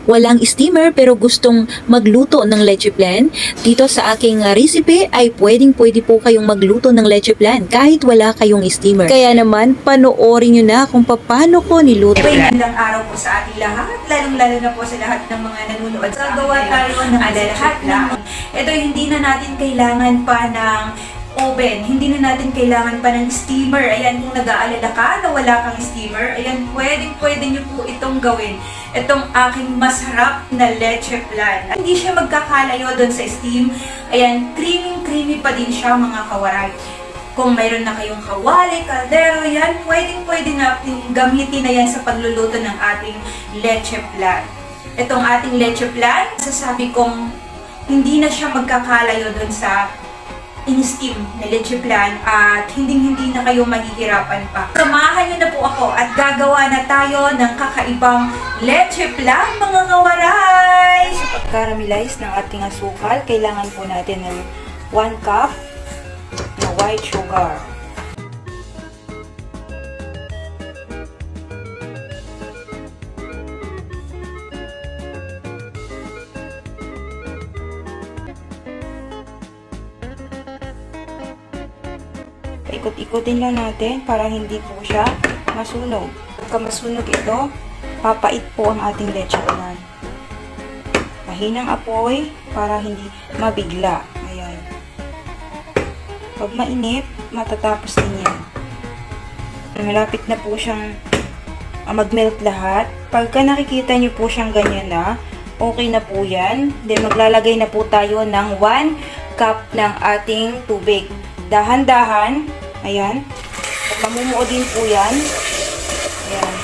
walang steamer pero gustong magluto ng leche flan, dito sa aking recipe ay pwedeng-pwede po kayong magluto ng leche flan kahit wala kayong steamer. Kaya naman, panoorin nyo na kung paano ko niluto. Magandang araw po sa ating lahat, lalong-lalo na po sa lahat ng mga nanonood. Gagawa tayo ng lahat ng ito, hindi na natin kailangan pa ng oven, hindi na natin kailangan pa ng steamer. Ayan, kung nag-aalala ka na wala kang steamer, ayan, pwede nyo po itong gawin. Itong aking masarap na leche flan. Hindi siya magkakalayo doon sa steam. Ayan, creamy pa din siya, mga kawaray. Kung mayroon na kayong kawali, kaldero, yan, pwede natin gamitin na yan sa pagluluto ng ating leche flan. Itong ating leche flan, sasabi kong hindi na siya magkakalayo doon sa in-steam na leche flan at hindi na kayo mahihirapan pa. Samahan niyo na po ako at gagawa na tayo ng kakaibang leche flan, mga kawaray! Sa pag-caramelize ng ating asukal, kailangan po natin ng 1 cup na white sugar. Ikot-ikotin lang natin para hindi po siya masunog. Pagka masunog ito, papait po ang ating leche flan. Mahinang apoy para hindi mabigla. Ayan. Pag mainit, matatapos din yan. Malapit na po siyang mag-melt lahat. Pagka nakikita nyo po siyang ganyan na, okay na po yan. Then maglalagay na po tayo ng 1 cup ng ating tubig. Dahan-dahan. Ayan. At mamumuo din po yan. Ayan.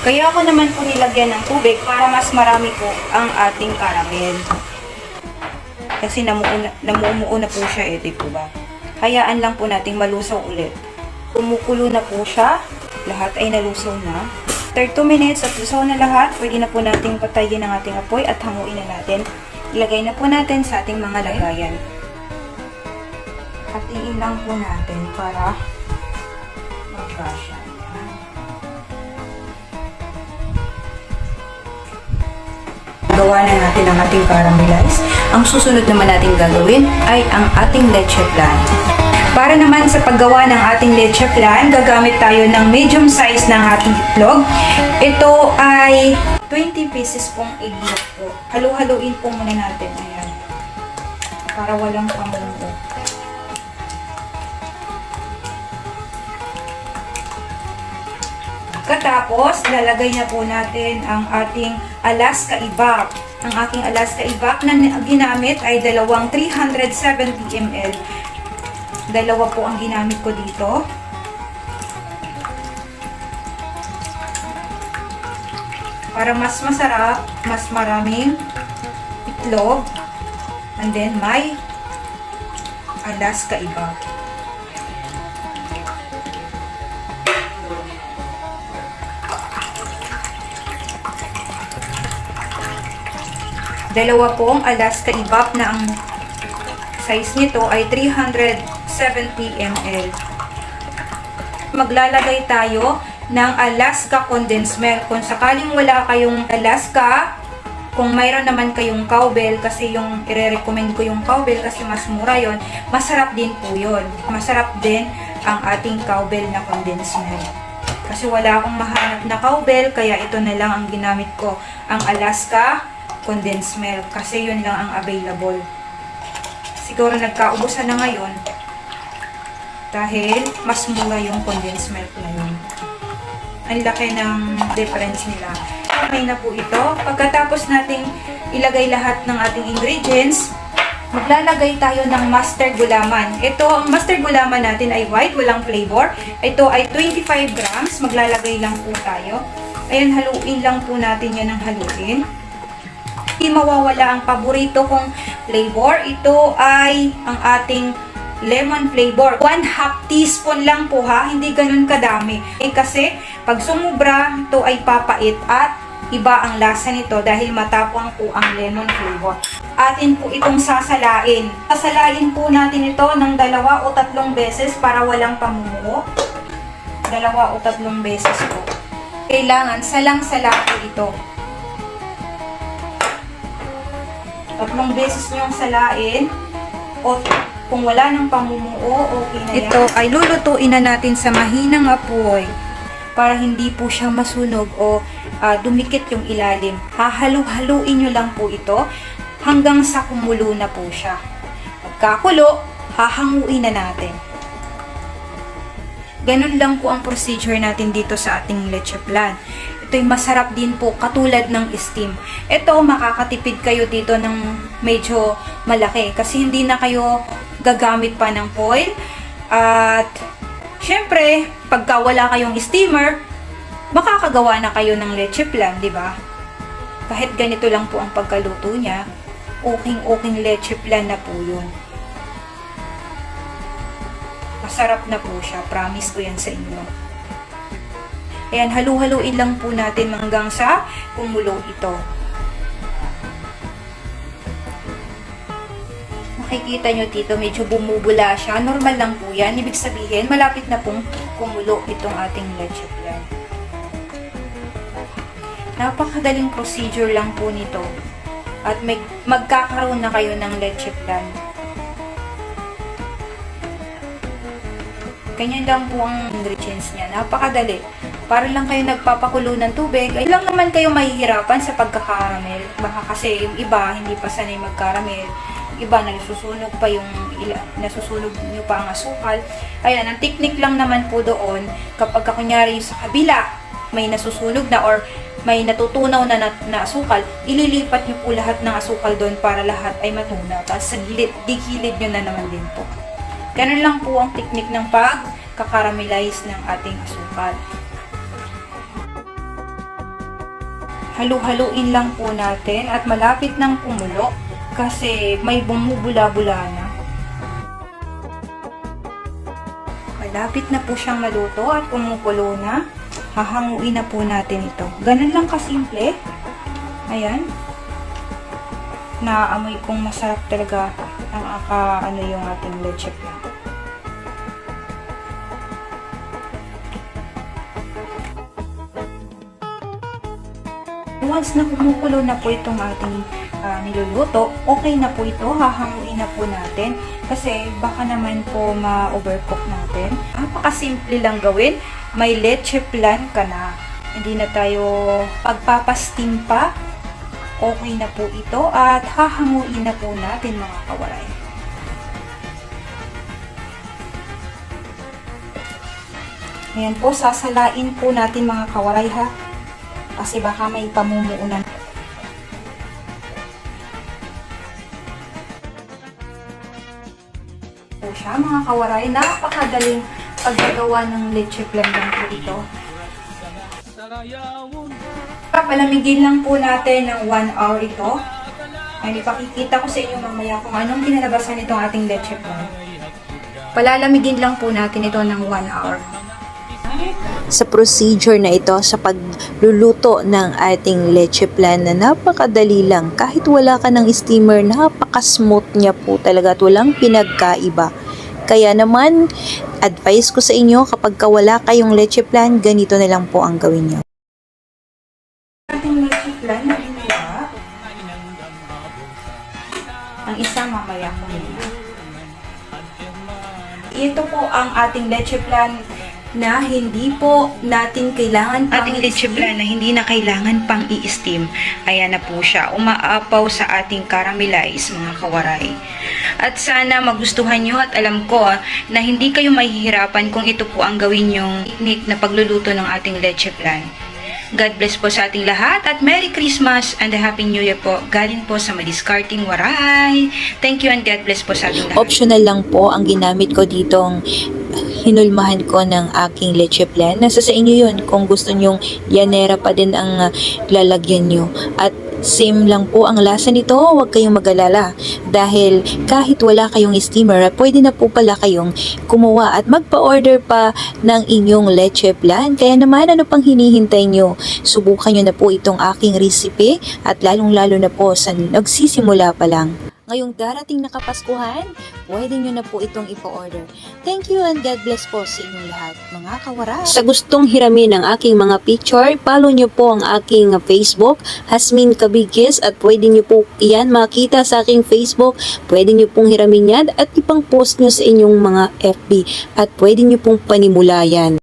Kaya ako naman po nilagyan ng tubig para mas marami po ang ating caramel. Kasi namumuo na po siya, di po ba? Hayaan lang po nating malusaw ulit. Kumukulo na po siya. Lahat ay nalusaw na. After 2 minutes at lusaw na lahat, pwede na po nating patayin ang ating apoy at hanguin na natin. Ilagay na po natin sa ating mga lagayan. Hatiin lang po natin para magkasya. Gawa na natin ang ating caramelize. Ang susunod naman natin gagawin ay ang ating leche flan. Para naman sa paggawa ng ating leche flan, gagamit tayo ng medium size ng ating itlog. Ito ay 20 pieces pong egg yolk po. Halu-haluin po muna natin. Ayan. Para walang pamuno. Katapos, lalagay na po natin ang ating Alaska Ibak. Ang aking Alaska Ibak na ginamit ay dalawang 370 ml. Dalawa po ang ginamit ko dito. Para mas masarap, mas maraming itlog. And then, may Alaska Ibak. Dalawa pong Alaska Ibak na ang size nito ay 370 ml. Maglalagay tayo ng Alaska condensed milk. Kung sakaling wala kayong Alaska, kung mayroon naman kayong cowbell, kasi yung i-recommend ko yung cowbell kasi mas mura yon, masarap din po yun. Masarap din ang ating cowbell na condensed milk. Kasi wala akong mahanap na cowbell, kaya ito na lang ang ginamit ko, ang Alaska condensed milk, kasi yun lang ang available. Siguro nagkaubusan na ngayon dahil mas mura yung condensed milk na yun. Ang laki ng difference nila. Okay na po ito. Pagkatapos nating ilagay lahat ng ating ingredients, maglalagay tayo ng mustard gulaman. Ito, ang mustard gulaman natin ay white, walang flavor. Ito ay 25 grams. Maglalagay lang po tayo. Ayan, haluin lang po natin yan ng haluin. Hindi mawawala ang paborito kong flavor. Ito ay ang ating lemon flavor. 1/2 teaspoon lang po ha, hindi ganun kadami. Kasi pag sumubra, ito ay papait at iba ang lasa nito dahil matapang po ang lemon flavor. Atin po itong sasalain. Sasalain po natin ito ng 2 o 3 beses para walang pamumuo. 2 o 3 beses po. kailangan salang-sala po ito. 3 beses niyong salain. O kung wala nang pamumuo, okay na yan. Ito ay lulutuin na natin sa mahinang apoy para hindi po siya masunog o dumikit yung ilalim. Hahalu-haluin nyo lang po ito hanggang sa kumulo na po siya. Pagkakulo, hahanguin na natin. Ganun lang po ang procedure natin dito sa ating leche flan. Ito'y masarap din po katulad ng steam. Ito, makakatipid kayo dito ng medyo malaki kasi hindi na kayo gagamit pa ng foil. At syempre, pagka wala kayong steamer, makakagawa na kayo ng leche flan, di ba? Kahit ganito lang po ang pagkaluto niya, okay leche flan na po yun. Masarap na po siya. Promise ko yan sa inyo. Ayan, halu-haluin lang po natin hanggang sa kumulo ito. Makikita nyo dito, medyo bumubula siya. Normal lang po yan. Ibig sabihin, malapit na pong kumulo itong ating leche flan. Napakadaling procedure lang po nito. At magkakaroon na kayo ng leche flan. Ganyan lang po ang ingredients niya. Napakadali. Para lang kayo nagpapakulo ng tubig, ay lang naman kayo mahihirapan sa pagkakaramel. Baka kasi yung iba, hindi pa sanay magkaramel. Yung iba, nasusunog pa nasusunog nyo pa ang asukal. Ayan, ang technique lang naman po doon, kapag kunyari sa kabila, may nasusunog na or may natutunaw na asukal, ililipat nyo po lahat ng asukal doon para lahat ay matunaw. Tapos sa gilid nyo na naman din po. Ganun lang po ang technique ng pag-karamelize ng ating asukal. Halu-haluin lang po natin at malapit ng kumulo kasi may bumubula-bula na. Malapit na po siyang maluto at kumukulo na. Hahanguin na po natin ito. Ganun lang kasimple. Ayan. Naamoy kong masarap talaga ang yung ating leche flan. Once na kumukulo na po itong ating niluluto, okay na po ito, hahanguin na po natin kasi baka naman po ma-overcook natin. Napakasimple lang gawin, may leche flan ka na. Hindi na tayo pagpapastim pa, okay na po ito at hahanguin na po natin mga kawaray. Ayan po, sasalain po natin mga kawaray ha. Kasi baka may pamumuunan. Po siya mga kawaray, napakadaling paggagawa ng leche flan lang po ito. Palamigin lang po natin ng 1 hour ito. Ay, ipakikita ko sa inyo mamaya kung anong kinalabasan itong ating leche flan. Palalamigin lang po natin ito ng 1 hour. Sa procedure na ito sa pagluluto ng ating leche flan na napakadali lang kahit wala ka ng steamer, napaka-smooth niya po talaga at walang pinagkaiba. Kaya naman, advice ko sa inyo kapag wala kayong leche flan, ganito na lang po ang gawin niyo. Ating leche flan na ginawa. Ang isa mamaya ko nila. Ito po ang ating leche flan na hindi po natin kailangan pang ating leche flan na hindi na kailangan pang i-steam. Ayan na po siya. Umaapaw sa ating caramelize mga kawaray. At sana magustuhan nyo at alam ko na hindi kayo mahihirapan kung ito po ang gawin yung technique na pagluluto ng ating leche flan. God bless po sa ating lahat at Merry Christmas and a Happy New Year po. Galing po sa Madiskarting Waray. Thank you and God bless po sa ating lahat. Optional lang po ang ginamit ko ditong hinulmahan ko ng aking leche flan. Nasa sa inyo yun kung gusto nyong yanera pa din ang lalagyan nyo. At same lang po ang lasa nito, huwag kayong mag-alala. Dahil kahit wala kayong steamer, pwede na po pala kayong kumuha at magpa-order pa ng inyong leche flan. Kaya naman, ano pang hinihintay nyo? Subukan nyo na po itong aking recipe at lalong-lalo na po sa nagsisimula pa lang. ngayong darating na Kapaskuhan, pwede nyo na po itong ipo-order. Thank you and God bless po sa inyong lahat, mga kawaras. Sa gustong hiramin ang aking mga picture, follow nyo po ang aking Facebook, Hasmin Kabigis, at pwede nyo po iyan makita sa aking Facebook. Pwede nyo pong hiramin yan at ipang post nyo sa inyong mga FB at pwede nyo pong panimulayan.